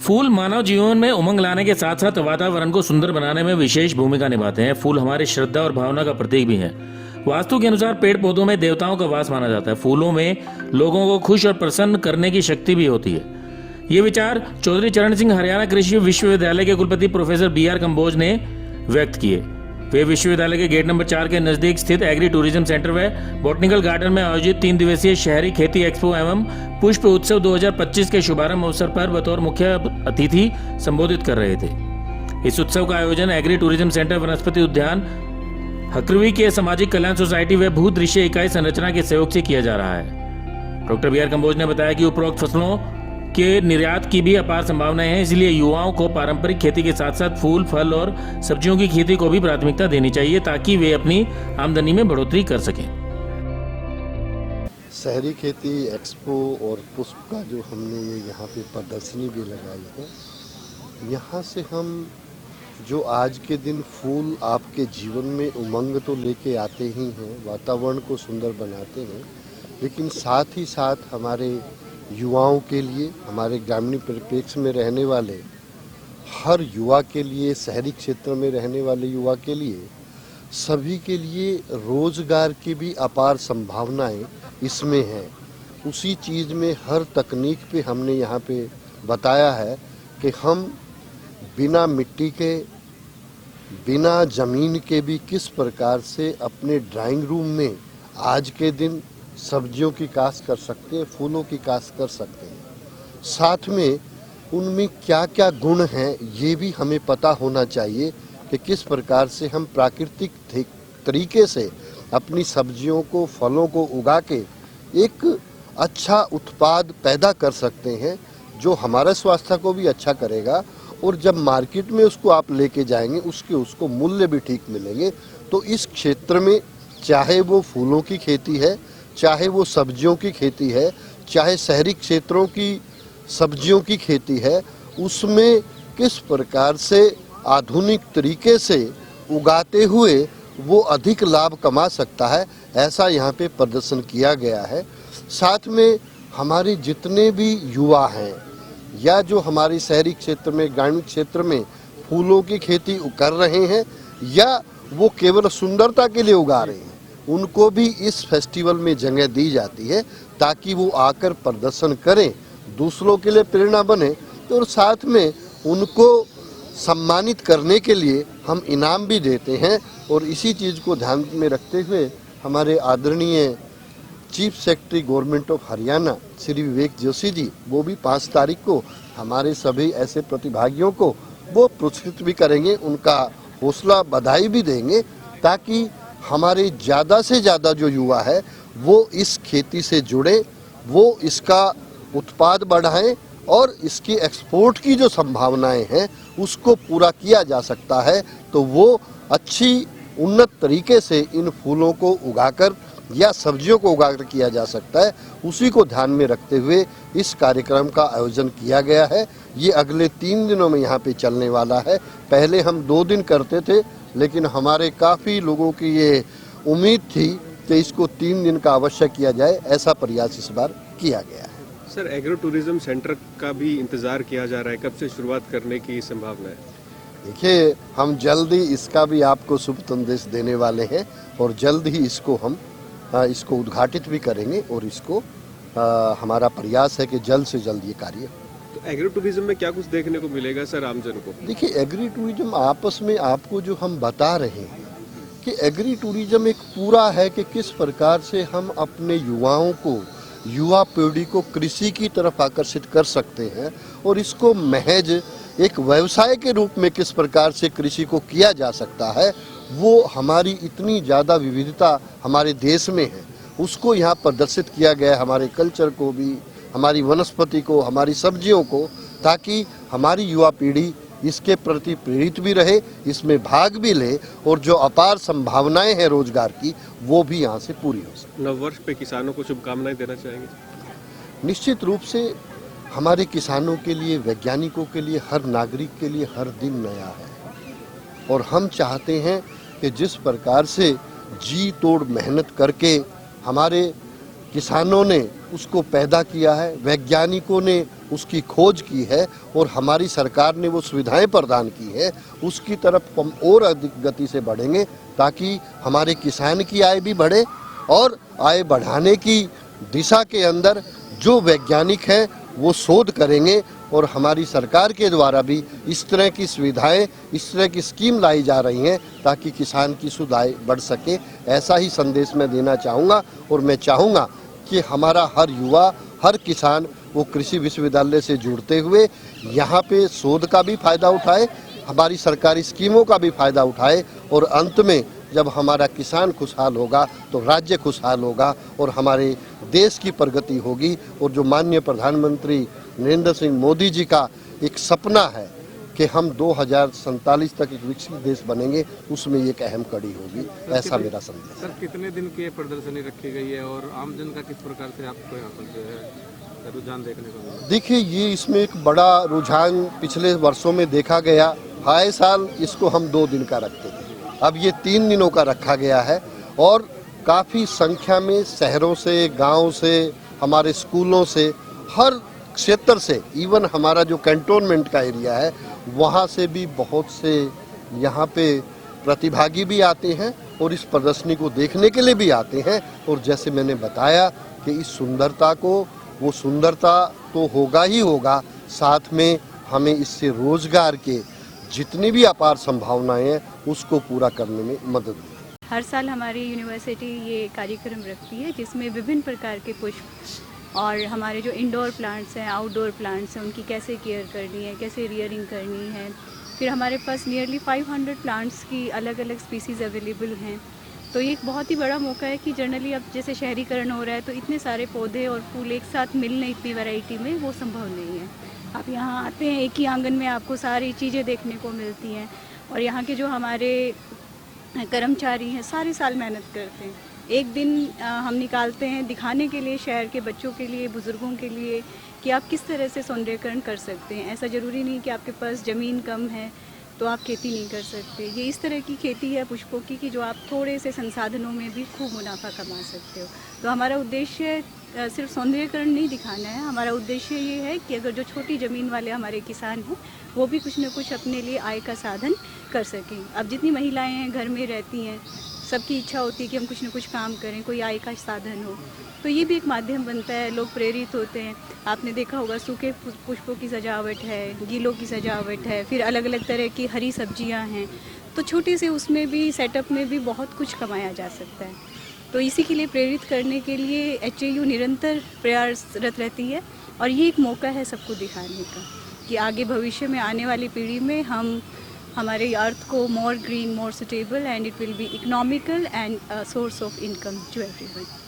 फूल मानव जीवन में उमंग लाने के साथ साथ वातावरण को सुंदर बनाने में विशेष भूमिका निभाते हैं। फूल हमारी श्रद्धा और भावना का प्रतीक भी हैं। वास्तु के अनुसार पेड़ पौधों में देवताओं का वास माना जाता है। फूलों में लोगों को खुश और प्रसन्न करने की शक्ति भी होती है। ये विचार चौधरी चरण सिंह हरियाणा कृषि विश्वविद्यालय के कुलपति प्रोफेसर BR कंबोज ने व्यक्त किए। वे विश्वविद्यालय के गेट नंबर 4 के नजदीक स्थित एग्री टूरिज्म सेंटर व बॉटनिकल गार्डन में आयोजित 3 दिवसीय शहरी खेती एक्सपो एवं पुष्प उत्सव 2025 के शुभारंभ अवसर पर बतौर मुख्य अतिथि संबोधित कर रहे थे। इस उत्सव का आयोजन एग्री टूरिज्म सेंटर वनस्पति उद्यान हकरवी के सामाजिक कल्याण सोसाइटी व भूदृश्य इकाई संरचना के सहयोग से किया जा रहा है। डॉक्टर BR कंबोज ने बताया कि उपरोक्त फसलों के निर्यात की भी अपार संभावनाएं हैं, इसलिए युवाओं को पारंपरिक खेती के साथ साथ फूल, फल और सब्जियों की खेती को भी प्राथमिकता देनी चाहिए ताकि वे अपनी आमदनी में बढ़ोतरी कर सकें। शहरी खेती एक्सपो और पुष्प का जो हमने ये यहाँ पे प्रदर्शनी भी लगाई है, यहाँ से हम जो आज के दिन फूल आपके जीवन में उमंग तो लेके आते ही हैं, वातावरण को सुंदर बनाते हैं, लेकिन साथ ही साथ हमारे युवाओं के लिए, हमारे ग्रामीण परिप्रेक्ष्य में रहने वाले हर युवा के लिए, शहरी क्षेत्र में रहने वाले युवा के लिए, सभी के लिए रोजगार की भी अपार संभावनाएं इसमें हैं। उसी चीज़ में हर तकनीक पे हमने यहाँ पे बताया है कि हम बिना मिट्टी के, बिना ज़मीन के भी किस प्रकार से अपने ड्राइंग रूम में आज के दिन सब्जियों की काश्त कर सकते हैं, फूलों की काश्त कर सकते हैं। साथ में उनमें क्या क्या गुण हैं ये भी हमें पता होना चाहिए कि किस प्रकार से हम प्राकृतिक तरीके से अपनी सब्जियों को, फलों को उगा के एक अच्छा उत्पाद पैदा कर सकते हैं जो हमारे स्वास्थ्य को भी अच्छा करेगा, और जब मार्केट में उसको आप लेके जाएंगे उसको मूल्य भी ठीक मिलेंगे। तो इस क्षेत्र में चाहे वो फूलों की खेती है, चाहे वो सब्जियों की खेती है, चाहे शहरी क्षेत्रों की सब्जियों की खेती है, उसमें किस प्रकार से आधुनिक तरीके से उगाते हुए वो अधिक लाभ कमा सकता है, ऐसा यहाँ पे प्रदर्शन किया गया है। साथ में हमारे जितने भी युवा हैं या जो हमारे शहरी क्षेत्र में, ग्रामीण क्षेत्र में फूलों की खेती कर रहे हैं या वो केवल सुंदरता के लिए उगा रहे हैं, उनको भी इस फेस्टिवल में जगह दी जाती है ताकि वो आकर प्रदर्शन करें, दूसरों के लिए प्रेरणा बने। तो साथ में उनको सम्मानित करने के लिए हम इनाम भी देते हैं, और इसी चीज़ को ध्यान में रखते हुए हमारे आदरणीय chief secretary government of Haryana Shri Vivek Joshi ji, वो भी 5 तारीख को हमारे सभी ऐसे प्रतिभागियों को वो पुरस्कृत भी करेंगे, उनका हौसला बधाई भी देंगे ताकि हमारे ज़्यादा से ज़्यादा जो युवा है वो इस खेती से जुड़े, वो इसका उत्पाद बढ़ाएं और इसकी एक्सपोर्ट की जो संभावनाएं हैं उसको पूरा किया जा सकता है। तो वो अच्छी उन्नत तरीके से इन फूलों को उगाकर या सब्जियों को उगाकर किया जा सकता है, उसी को ध्यान में रखते हुए इस कार्यक्रम का आयोजन किया गया है। ये अगले 3 दिनों में यहाँ पे चलने वाला है। पहले हम 2 दिन करते थे, लेकिन हमारे काफ़ी लोगों की ये उम्मीद थी कि इसको 3 दिन का अवश्य किया जाए, ऐसा प्रयास इस बार किया गया है। सर, एग्रो टूरिज्म सेंटर का भी इंतज़ार किया जा रहा है, कब से शुरुआत करने की संभावना है? देखिए, हम जल्द ही इसका भी आपको शुभ संदेश देने वाले हैं और जल्द ही इसको हम इसको उद्घाटित भी करेंगे, और इसको हमारा प्रयास है कि जल्द से जल्द ये कार्य। तो एग्रो टूरिज्म में क्या कुछ देखने को मिलेगा सर आमजन को? देखिए, एग्री टूरिज्म आपस में आपको जो हम बता रहे हैं कि एग्री टूरिज्म एक पूरा है कि किस प्रकार से हम अपने युवाओं को, युवा पीढ़ी को कृषि की तरफ आकर्षित कर सकते हैं, और इसको महज एक व्यवसाय के रूप में किस प्रकार से कृषि को किया जा सकता है। वो हमारी इतनी ज़्यादा विविधता हमारे देश में है, उसको यहाँ प्रदर्शित किया गया है, हमारे कल्चर को भी, हमारी वनस्पति को, हमारी सब्जियों को, ताकि हमारी युवा पीढ़ी इसके प्रति प्रेरित भी रहे, इसमें भाग भी ले, और जो अपार संभावनाएं हैं रोजगार की वो भी यहाँ से पूरी हो सके। नववर्ष पे किसानों को शुभकामनाएं देना चाहेंगे? निश्चित रूप से हमारे किसानों के लिए, वैज्ञानिकों के लिए, हर नागरिक के लिए हर दिन नया है, और हम चाहते हैं कि जिस प्रकार से जी तोड़ मेहनत करके हमारे किसानों ने उसको पैदा किया है, वैज्ञानिकों ने उसकी खोज की है और हमारी सरकार ने वो सुविधाएं प्रदान की है, उसकी तरफ हम और अधिक गति से बढ़ेंगे ताकि हमारे किसान की आय भी बढ़े और आय बढ़ाने की दिशा के अंदर जो वैज्ञानिक हैं वो शोध करेंगे और हमारी सरकार के द्वारा भी इस तरह की सुविधाएं, इस तरह की स्कीम लाई जा रही हैं ताकि किसान की शुद्ध आय बढ़ सके। ऐसा ही संदेश मैं देना चाहूँगा और मैं चाहूँगा कि हमारा हर युवा, हर किसान वो कृषि विश्वविद्यालय से जुड़ते हुए यहाँ पे शोध का भी फायदा उठाए, हमारी सरकारी स्कीमों का भी फायदा उठाए और अंत में जब हमारा किसान खुशहाल होगा तो राज्य खुशहाल होगा और हमारे देश की प्रगति होगी। और जो माननीय प्रधानमंत्री नरेंद्र सिंह मोदी जी का एक सपना है कि हम 2047 तक एक विकसित देश बनेंगे, उसमें एक अहम कड़ी होगी, ऐसा मेरा संदेश है। सर, कितने दिन की प्रदर्शनी रखी गई है और आमजन का किस प्रकार से आपको यहाँ पर जो है रुझान देखने को मिला? देखिए, ये इसमें एक बड़ा रुझान पिछले वर्षों में देखा गया। आए साल इसको हम 2 दिन का रखते थे, अब ये 3 दिनों का रखा गया है और काफ़ी संख्या में शहरों से, गांव से, हमारे स्कूलों से, हर क्षेत्र से, इवन हमारा जो कैंटोनमेंट का एरिया है वहाँ से भी बहुत से यहाँ पे प्रतिभागी भी आते हैं और इस प्रदर्शनी को देखने के लिए भी आते हैं। और जैसे मैंने बताया कि इस सुंदरता को, वो सुंदरता तो होगा ही होगा, साथ में हमें इससे रोजगार के जितनी भी अपार संभावनाएं हैं उसको पूरा करने में मदद मिले। हर साल हमारी यूनिवर्सिटी ये कार्यक्रम रखती है जिसमें विभिन्न प्रकार के पुष्प और हमारे जो इंडोर प्लांट्स हैं, आउटडोर प्लांट्स हैं, उनकी कैसे केयर करनी है, कैसे रियरिंग करनी है। फिर हमारे पास नियरली 500 प्लांट्स की अलग अलग स्पीसीज़ अवेलेबल हैं। तो ये एक बहुत ही बड़ा मौका है कि जनरली अब जैसे शहरीकरण हो रहा है तो इतने सारे पौधे और फूल एक साथ मिलने इतनी वैरायटी में वो संभव नहीं है। आप यहाँ आते हैं, एक ही आंगन में आपको सारी चीज़ें देखने को मिलती हैं और यहाँ के जो हमारे कर्मचारी हैं सारे साल मेहनत करते हैं। एक दिन हम निकालते हैं दिखाने के लिए, शहर के बच्चों के लिए, बुज़ुर्गों के लिए कि आप किस तरह से सौंदर्यीकरण कर सकते हैं। ऐसा ज़रूरी नहीं कि आपके पास ज़मीन कम है तो आप खेती नहीं कर सकते। ये इस तरह की खेती है पुष्पों की कि जो आप थोड़े से संसाधनों में भी खूब मुनाफा कमा सकते हो। तो हमारा उद्देश्य सिर्फ सौंदर्यीकरण नहीं दिखाना है, हमारा उद्देश्य ये है कि अगर जो छोटी ज़मीन वाले हमारे किसान हैं वो भी कुछ न कुछ अपने लिए आय का साधन कर सकें। अब जितनी महिलाएं हैं घर में रहती हैं, सबकी इच्छा होती है कि हम कुछ न कुछ काम करें, कोई आय का साधन हो, तो ये भी एक माध्यम बनता है। लोग प्रेरित होते हैं। आपने देखा होगा सूखे पुष्पों की सजावट है, गीलों की सजावट है, फिर अलग अलग तरह की हरी सब्जियां हैं। तो छोटे से उसमें भी सेटअप में भी बहुत कुछ कमाया जा सकता है। तो इसी के लिए प्रेरित करने के लिए HAU निरंतर प्रयासरत रहती है और ये एक मौका है सबको दिखाने का कि आगे भविष्य में आने वाली पीढ़ी में हम हमारे अर्थ को more green, more suitable and it will be economical and source of income to everyone.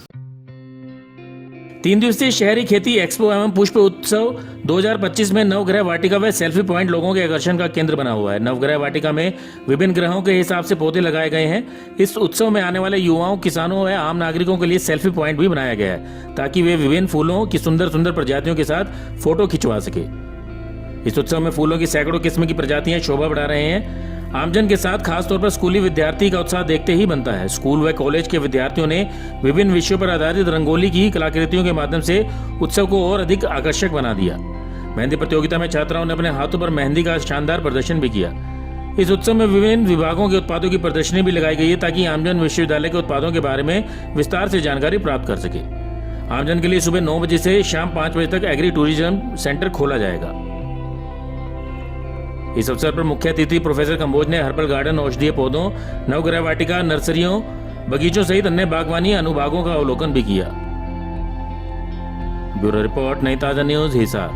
3 दिवसीय शहरी खेती एक्सपो एवं पुष्प उत्सव 2025 में नवग्रह वाटिका व सेल्फी पॉइंट लोगों के आकर्षण का केंद्र बना हुआ है। नवग्रह वाटिका में विभिन्न ग्रहों के हिसाब से पौधे लगाए गए हैं। इस उत्सव में आने वाले युवाओं, किसानों व आम नागरिकों के लिए सेल्फी पॉइंट भी बनाया गया है ताकि वे विभिन्न फूलों की सुंदर सुंदर प्रजातियों के साथ फोटो खिंचवा सके। इस उत्सव में फूलों की सैकड़ों किस्म की प्रजातियां शोभा बढ़ा रहे हैं। आमजन के साथ खासतौर पर स्कूली विद्यार्थी का उत्साह देखते ही बनता है। स्कूल व कॉलेज के विद्यार्थियों ने विभिन्न विषयों पर आधारित रंगोली की कलाकृतियों के माध्यम से उत्सव को और अधिक आकर्षक बना दिया। मेहंदी प्रतियोगिता में छात्राओं ने अपने हाथों पर मेहंदी का शानदार प्रदर्शन भी किया। इस उत्सव में विभिन्न विभागों के उत्पादों की प्रदर्शनी भी लगाई गई है ताकि आमजन विश्वविद्यालय के उत्पादों के बारे में विस्तार से जानकारी प्राप्त कर सके। आमजन के लिए सुबह 9 बजे से शाम 5 बजे तक एग्री टूरिज्म सेंटर खोला जाएगा। इस अवसर पर मुख्य अतिथि प्रोफेसर कंबोज ने हर्बल गार्डन, औषधीय पौधों, नवग्रह वाटिका, नर्सरियों, बगीचों सहित अन्य बागवानी अनुभागों का अवलोकन भी किया। ब्यूरो रिपोर्ट, नई ताजा न्यूज, हिसार।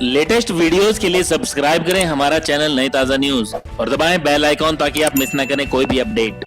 लेटेस्ट वीडियोस के लिए सब्सक्राइब करें हमारा चैनल नई ताजा न्यूज और दबाएं बेल आइकॉन ताकि आप मिस न करें कोई भी अपडेट।